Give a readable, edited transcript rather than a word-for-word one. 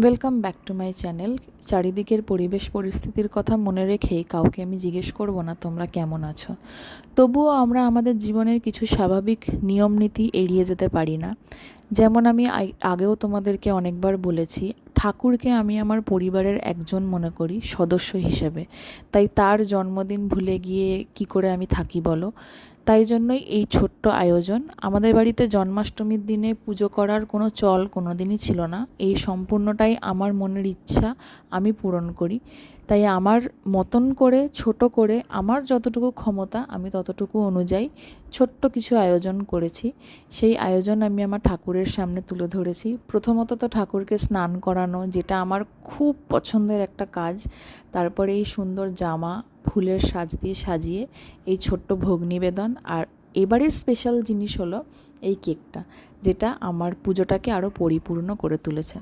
Welcome back to my channel. চারিদিকের পরিবেশ পরিস্থিতির কথা মনে রেখেই কাউকে আমি জিজ্ঞেস করব না তোমরা কেমন আছো। তবুও আমরা আমাদের জীবনের কিছু স্বাভাবিক নিয়ম নীতি এড়িয়ে যেতে পারি না। যেমন আমি আগেও তোমাদেরকে অনেকবার বলেছি, ঠাকুরকে আমি আমার পরিবারের একজন মনে করি, সদস্য হিসেবে। তাই তার জন্মদিন ভুলে গিয়ে কি করে আমি থাকি বলো। তাই জন্যই এই ছোট্ট আয়োজন। আমাদের বাড়িতে জন্মাষ্টমীর দিনে পুজো করার কোনো চল কোনো দিনই ছিল না। এই সম্পূর্ণটাই আমার মনের ইচ্ছা, আমি পূরণ করি। তাই আমার মতন করে, ছোট করে, আমার যতটুকু ক্ষমতা আমি ততটুকু অনুযায়ী ছোট্ট কিছু আয়োজন করেছি। সেই আয়োজন আমি আমার ঠাকুরের সামনে তুলে ধরেছি। প্রথমত তো ঠাকুরকে স্নান করানো, যেটা আমার খুব পছন্দের একটা কাজ। তারপরে এই সুন্দর জামা, ফুলের সাজ দিয়ে সাজিয়ে এই ছোট্ট ভোগ নিবেদন। আর এবারের স্পেশাল জিনিস হলো এই কেকটা, যেটা আমার পুজোটাকে আরও পরিপূর্ণ করে তুলেছে।